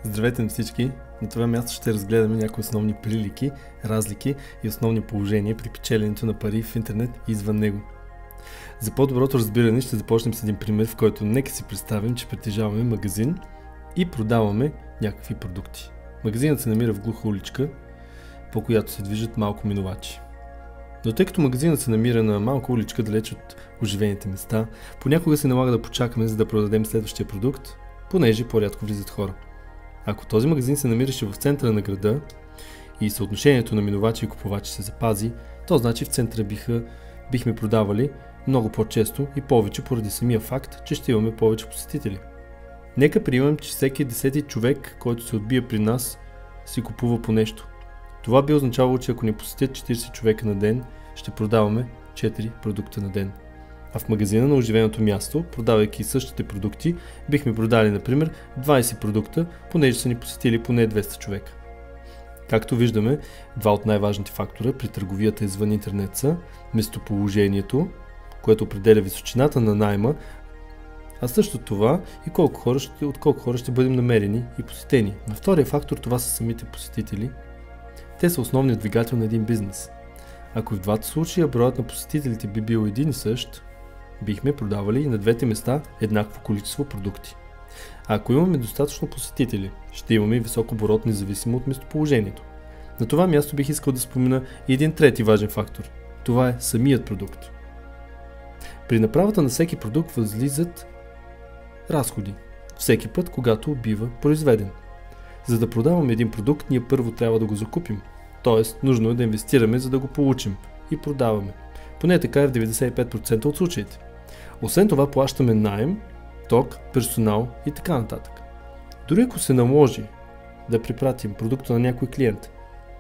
Здравейте на всички! На това място ще разгледаме някои основни прилики, разлики и основни положения при печеленето на пари в интернет и извън него. За по-доброто разбиране ще започнем с един пример, в който нека си представим, че притежаваме магазин и продаваме някакви продукти. Магазинът се намира в глуха уличка, по която се движат малко минувачи. Но тъй като магазинът се намира на малка уличка, далеч от оживените места, понякога се налага да почакаме, за да продадем следващия продукт, понеже по-рядко влизат хора. Ако този магазин се намираше в центъра на града и съотношението на минувачи и купувачи се запази, то значи в центъра бихме продавали много по-често и повече поради самия факт, че ще имаме повече посетители. Нека приемем, че всеки 10 човек, който се отбие при нас, си купува по нещо. Това би означавало, че ако ни посетят 40 човека на ден, ще продаваме 4 продукта на ден. А в магазина на оживеното място, продавайки същите продукти, бихме продали, например, 20 продукта, понеже са ни посетили поне 200 човека. Както виждаме, два от най-важните фактора при търговията извън интернет са местоположението, което определя височината на найма, а също това и от колко хора ще бъдем намерени и посетени. На втория фактор това са самите посетители. Те са основният двигател на един бизнес. Ако в двата случая броят на посетителите би бил един и същ, бихме продавали и на двете места еднакво количество продукти. А ако имаме достатъчно посетители, ще имаме и висок оборот, независимо от местоположението. На това място бих искал да спомена и един трети важен фактор. Това е самият продукт. При направата на всеки продукт възлизат разходи. Всеки път, когато бива произведен. За да продаваме един продукт, ние първо трябва да го закупим. Тоест, нужно е да инвестираме, за да го получим и продаваме. Поне така е в 95% от случаите. Освен това плащаме наем, ток, персонал и така нататък. Дори ако се наложи да препратим продукта на някой клиент,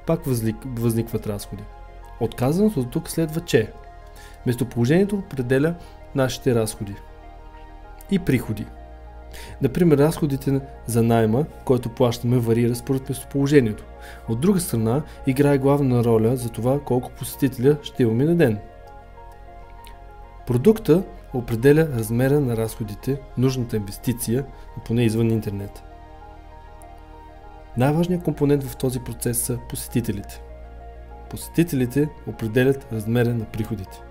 пак възникват разходи. Отказаното от тук следва, че местоположението определя нашите разходи и приходи. Например, разходите за наема, който плащаме, варира според местоположението. От друга страна, играе главна роля за това колко посетителя ще имаме на ден. Продукта определя размера на разходите, нужната инвестиция, поне извън интернет. Най-важният компонент в този процес са посетителите. Посетителите определят размера на приходите.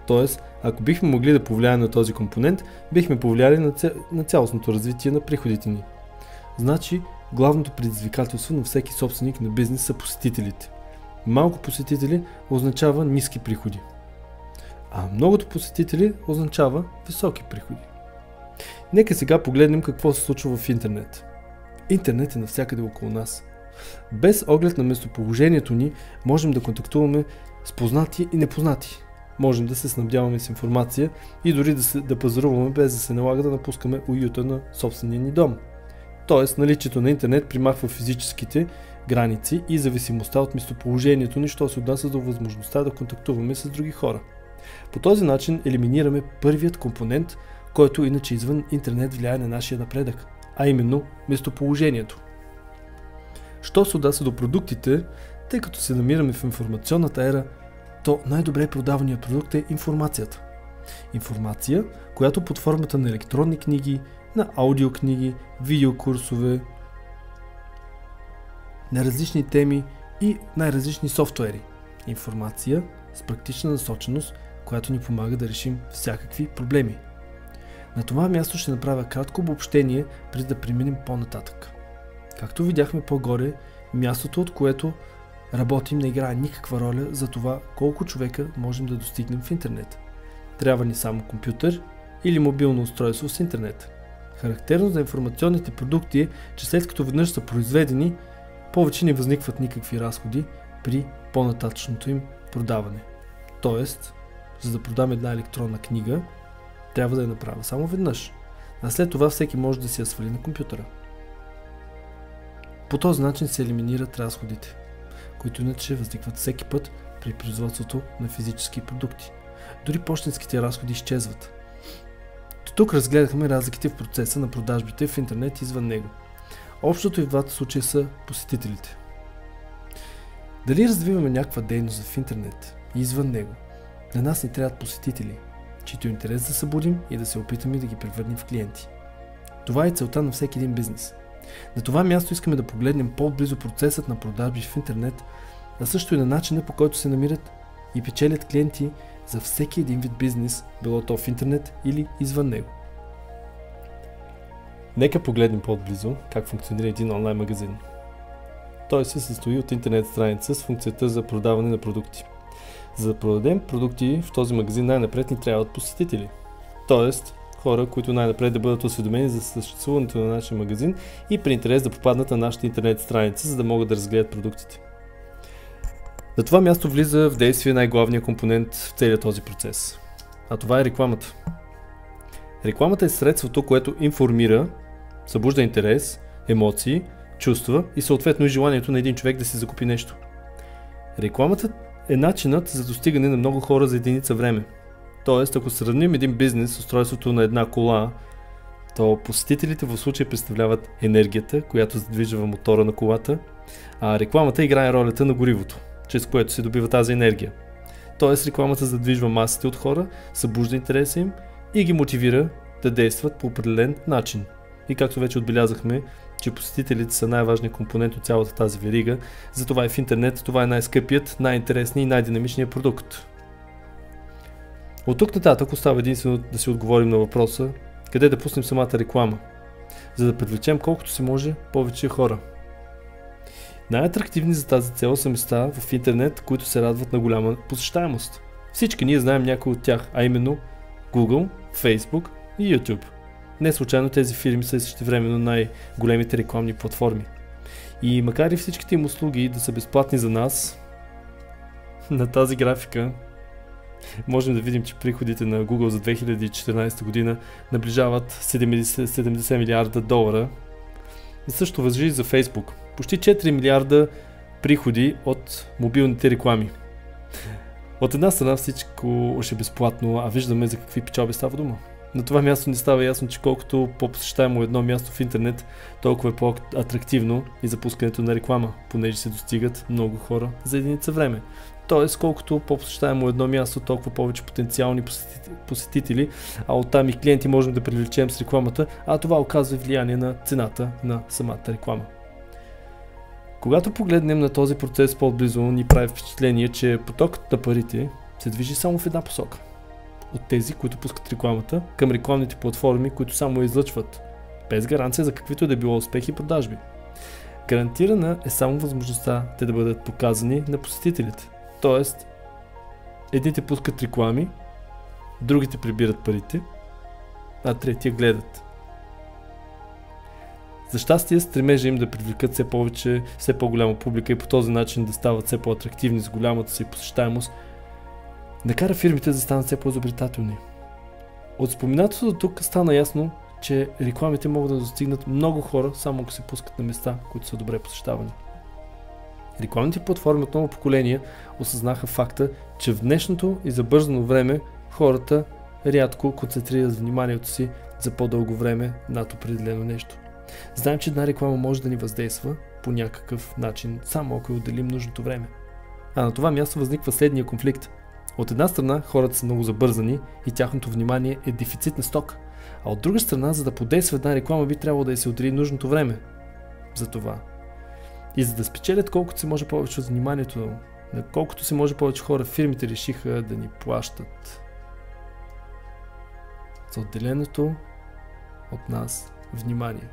Тоест, ако бихме могли да повлияем на този компонент, бихме повлияли на цялостното развитие на приходите ни. Значи, главното предизвикателство на всеки собственик на бизнес са посетителите. Малко посетители означава ниски приходи. А многото посетители означава високи приходи. Нека сега погледнем какво се случва в интернет. Интернет е навсякъде около нас. Без оглед на местоположението ни можем да контактуваме с познати и непознати. Можем да се снабдяваме с информация и дори да пазаруваме без да се налага да напускаме уюта на собствения ни дом. Тоест, наличието на интернет примахва физическите граници и зависимостта от местоположението ни, що се отнася до възможността да контактуваме с други хора. По този начин елиминираме първият компонент, който иначе извън интернет влияе на нашия напредък, а именно местоположението. Що се отнася до продуктите, тъй като се намираме в информационната ера, то най-добре продаваният продукт е информацията. Информация, която под формата на електронни книги, на аудиокниги, видеокурсове, на различни теми и най-различни софтуери. Информация с практична насоченост, която ни помага да решим всякакви проблеми. На това място ще направя кратко обобщение, преди да преминем по-нататък. Както видяхме по-горе, мястото, от което работим, не играе никаква роля за това колко човека можем да достигнем в интернет. Трябва ни само компютър или мобилно устройство с интернет. Характерно за информационните продукти е, че след като веднъж са произведени, повече не възникват никакви разходи при по-нататъчното им продаване. Тоест, за да продам една електронна книга, трябва да я направя само веднъж, а след това всеки може да си я свали на компютъра. По този начин се елиминират разходите, които иначе възникват всеки път при производството на физически продукти. Дори пощенските разходи изчезват. Тук разгледахме разликите в процеса на продажбите в интернет и извън него. Общото и в двата случая са посетителите. Дали развиваме някаква дейност в интернет и извън него, на нас ни трябват посетители, чието интерес да събудим и да се опитаме да ги превърнем в клиенти. Това е целта на всеки един бизнес. На това място искаме да погледнем по-близо процесът на продажби в интернет, а също и на начина, по който се намират и печелят клиенти за всеки един вид бизнес, било то в интернет или извън него. Нека погледнем по-близо как функционира един онлайн магазин. Той се състои от интернет страница с функцията за продаване на продукти. За да продадем продукти в този магазин, най-напред ни трябват посетители. Тоест, хора, които най-напред да бъдат осведомени за съществуването на нашия магазин и при интерес да попаднат на нашата интернет страница, за да могат да разгледат продуктите. На това място влиза в действие най-главният компонент в целия този процес. А това е рекламата. Рекламата е средството, което информира, събужда интерес, емоции, чувства и съответно и желанието на един човек да си закупи нещо. Рекламата е начинът за достигане на много хора за единица време. Тоест, ако сравним един бизнес с устройството на една кола, то посетителите в случая представляват енергията, която задвижва мотора на колата, а рекламата играе ролята на горивото, чрез което се добива тази енергия. Тоест, рекламата задвижва масите от хора, събужда интереса им и ги мотивира да действат по определен начин. И както вече отбелязахме, че посетителите са най-важният компонент от цялата тази верига, затова и в интернет това е най-скъпият, най-интересният и най-динамичният продукт. От тук нататък остава единствено да си отговорим на въпроса къде да пуснем самата реклама, за да привлечем колкото се може повече хора. Най-атрактивни за тази цел са места в интернет, които се радват на голяма посещаемост. Всички ние знаем някои от тях, а именно Google, Facebook и YouTube. Не случайно тези фирми са същевременно най-големите рекламни платформи. И макар и всичките им услуги да са безплатни за нас, на тази графика можем да видим, че приходите на Google за 2014 година наближават 70 милиарда долара. И също важи и за Facebook. Почти 4 милиарда приходи от мобилните реклами. От една страна всичко ще е безплатно, а виждаме за какви печалби става дума. На това място ни става ясно, че колкото по-посещаемо едно място в интернет, толкова е по-атрактивно и запускането на реклама, понеже се достигат много хора за единица време. Тоест, колкото по-посещаемо едно място, толкова повече потенциални посетители, а оттам и клиенти можем да привлечем с рекламата, а това оказва влияние на цената на самата реклама. Когато погледнем на този процес по-близо, ни прави впечатление, че потокът на парите се движи само в една посока. От тези, които пускат рекламата, към рекламните платформи, които само я излъчват, без гаранция за каквито да било успехи и продажби. Гарантирана е само възможността те да бъдат показани на посетителите. Тоест, едните пускат реклами, другите прибират парите, а третия гледат. За щастие, стремежа им да привлекат все по-голяма публика и по този начин да стават все по-атрактивни с голямата си посещаемост, накара фирмите да станат все по-изобретателни. От споменатото до тук стана ясно, че рекламите могат да достигнат много хора, само ако се пускат на места, които са добре посещавани. Рекламните платформи от ново поколение осъзнаха факта, че в днешното и забързано време хората рядко концентрират вниманието си за по-дълго време над определено нещо. Знаем, че една реклама може да ни въздейства по някакъв начин, само ако отделим нужното време. А на това място възниква следния конфликт. От една страна хората са много забързани и тяхното внимание е дефицит на сток, а от друга страна, за да подейства една реклама, би трябвало да й се отдели нужното време за това. И за да спечелят колкото се може повече от вниманието на колкото се може повече хора, фирмите решиха да ни плащат за отделеното от нас внимание.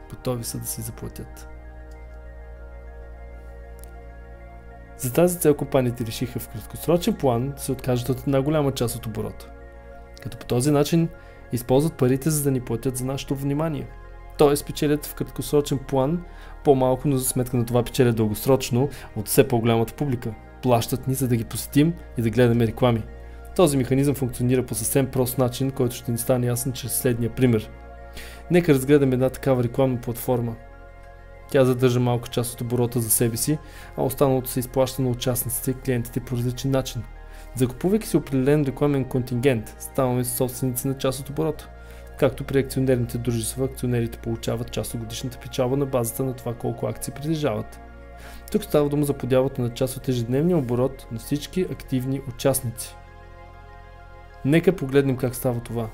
Готови са да си заплатят. За тази цел компаниите решиха в краткосрочен план да се откажат от една голяма част от оборота, като по този начин използват парите, за да ни платят за нашето внимание. Тоест печелят в краткосрочен план по-малко, но за сметка на това печелят дългосрочно от все по-голямата публика. Плащат ни, за да ги посетим и да гледаме реклами. Този механизъм функционира по съвсем прост начин, който ще ни стане ясен чрез следния пример. Нека разгледаме една такава рекламна платформа. Тя задържа малка част от оборота за себе си, а останалото се изплаща на участниците и клиентите по различен начин. Закупувайки си определен рекламен контингент, ставаме собственици на част от оборота. Както при акционерните дружества, акционерите получават част от годишната печалба на базата на това колко акции притежават. Тук става дума за подялата на част от ежедневния оборот на всички активни участници. Нека погледнем как става това.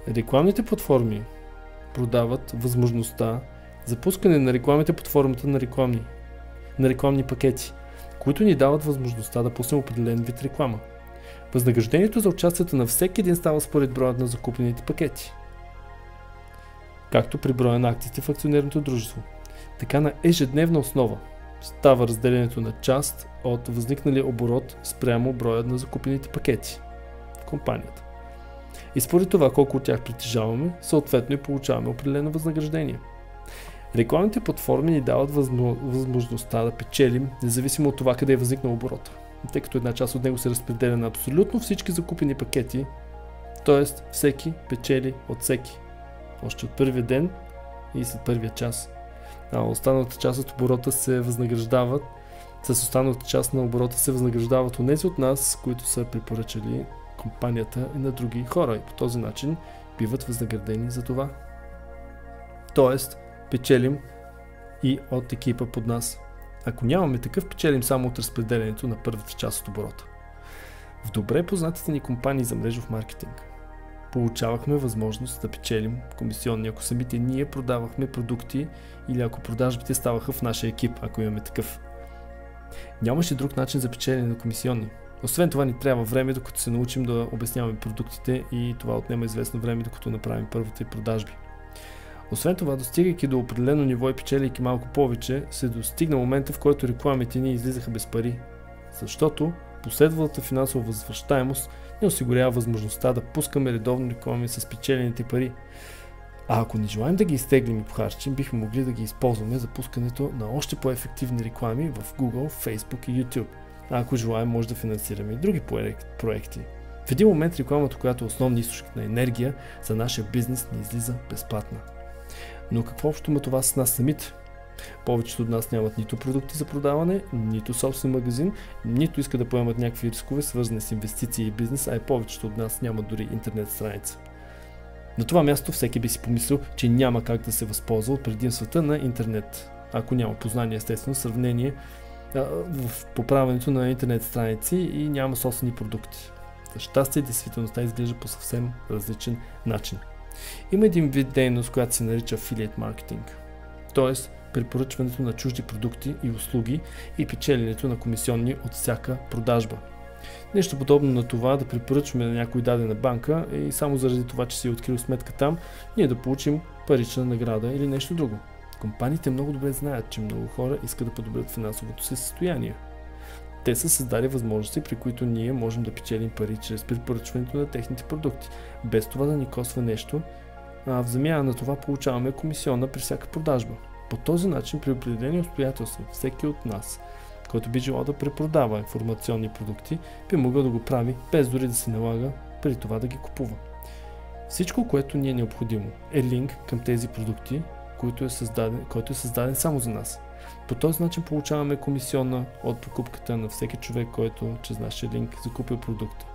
Рекламните платформи продават възможността за пускане на рекламите под формата на рекламни пакети, които ни дават възможността да пуснем определен вид реклама. Възнаграждението за участието на всеки един става според броят на закупените пакети, както при броя на акциите в акционерното дружество. Така на ежедневна основа става разделението на част от възникналия оборот спрямо броя на закупените пакети в компанията. И според това колко от тях притежаваме, съответно и получаваме определено възнаграждение. Рекламните платформи ни дават възможността да печелим, независимо от това къде е възникнал оборот, тъй като една част от него се разпределя на абсолютно всички закупени пакети, т.е. всеки печели от всеки, още от първия ден и след първия час. А останалата част от оборота се възнаграждават, с останалата част на оборота се възнаграждават онези от нас, които са препоръчали компанията и на други хора и по този начин биват възнаградени за това. Тоест, печелим и от екипа под нас. Ако нямаме такъв, печелим само от разпределението на първата част от оборота. В добре познатите ни компании за мрежов маркетинг получавахме възможност да печелим комисионни, ако самите ние продавахме продукти или ако продажбите ставаха в нашия екип, ако имаме такъв. Нямаше друг начин за печелене на комисионни. Освен това ни трябва време, докато се научим да обясняваме продуктите и това отнема известно време, докато направим първите продажби. Освен това, достигайки до определено ниво и печелейки малко повече, се достигна момента, в който рекламите ни излизаха без пари, защото последвалата финансова възвръщаемост ни осигурява възможността да пускаме редовно реклами с печелените пари. А ако не желаем да ги изтеглим и похарчим, бихме могли да ги използваме за пускането на още по-ефективни реклами в Google, Facebook и YouTube. А ако желаем, може да финансираме и други проекти. В един момент рекламата, която е основен източник на енергия за нашия бизнес, ни излиза безплатна. Но какво общо има това с нас самите? Повечето от нас нямат нито продукти за продаване, нито собствен магазин, нито искат да поемат някакви рискове, свързани с инвестиции и бизнес, а и повечето от нас нямат дори интернет страница. На това място всеки би си помислил, че няма как да се възползва от предимствата на интернет, ако няма познание, естествено, сравнение в поправянето на интернет страници и няма собствени продукти. За щастие, действителността изглежда по съвсем различен начин. Има един вид дейност, която се нарича Affiliate Marketing, т.е. препоръчването на чужди продукти и услуги и печеленето на комисионни от всяка продажба. Нещо подобно на това да препоръчваме на някой дадена банка и само заради това, че си е открил сметка там, ние да получим парична награда или нещо друго. Компаниите много добре знаят, че много хора искат да подобрят финансовото си състояние. Те са създали възможности, при които ние можем да печелим пари чрез препоръчването на техните продукти, без това да ни коства нещо, а в замяна на това получаваме комисиона при всяка продажба. По този начин, при определени обстоятелства, всеки от нас, който би желал да препродава информационни продукти, би могъл да го прави, без дори да се налага при това да ги купува. Всичко, което ни е необходимо, е линк към тези продукти, който е създаден само за нас. По този начин получаваме комисиона от покупката на всеки човек, който чрез нашия линк закупи продукта.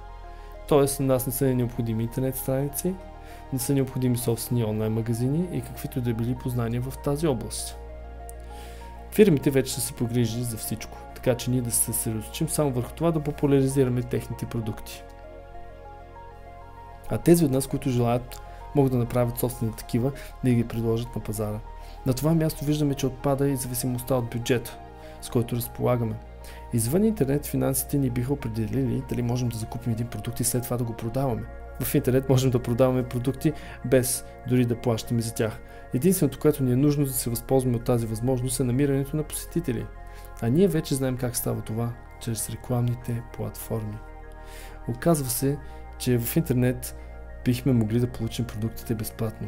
Тоест, на нас не са необходими интернет страници, не са необходими собствени онлайн магазини и каквито да били познания в тази област. Фирмите вече са се погрижили за всичко, така че ние да се съсредоточим само върху това да популяризираме техните продукти. А тези от нас, които желаят, могат да направят собствени такива, да ги предложат на пазара. На това място виждаме, че отпада и зависимостта от бюджета, с който разполагаме. Извън интернет финансите ни биха определили дали можем да закупим един продукт и след това да го продаваме. В интернет можем да продаваме продукти без дори да плащаме за тях. Единственото, което ни е нужно да се възползваме от тази възможност е намирането на посетители. А ние вече знаем как става това чрез рекламните платформи. Оказва се, че в интернет бихме могли да получим продуктите безплатно,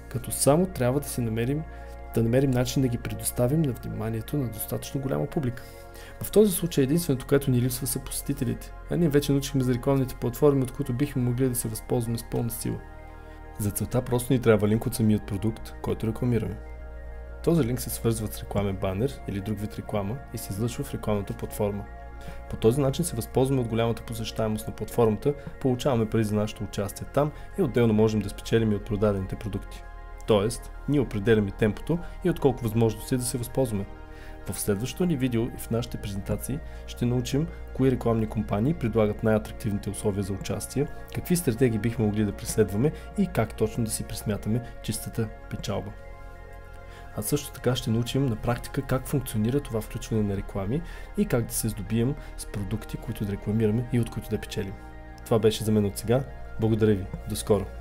като само трябва да намерим начин да ги предоставим на вниманието на достатъчно голяма публика. В този случай единственото, което ни липсва, са посетителите, а ние вече научихме за рекламните платформи, от които бихме могли да се възползваме с пълна сила. За целта просто ни трябва линк от самият продукт, който рекламираме. Този линк се свързва с рекламен банер или друг вид реклама и се излъчва в рекламната платформа. По този начин се възползваме от голямата посещаемост на платформата, получаваме пари за нашето участие там и отделно можем да спечелим и от продадените продукти. Тоест, ние определяме темпото и от колко възможности да се възползваме. В следващото ни видео и в нашите презентации ще научим кои рекламни компании предлагат най-атрактивните условия за участие, какви стратегии бихме могли да преследваме и как точно да си пресмятаме чистата печалба. А също така ще научим на практика как функционира това включване на реклами и как да се здобием с продукти, които да рекламираме и от които да печелим. Това беше за мен от сега. Благодаря ви. До скоро!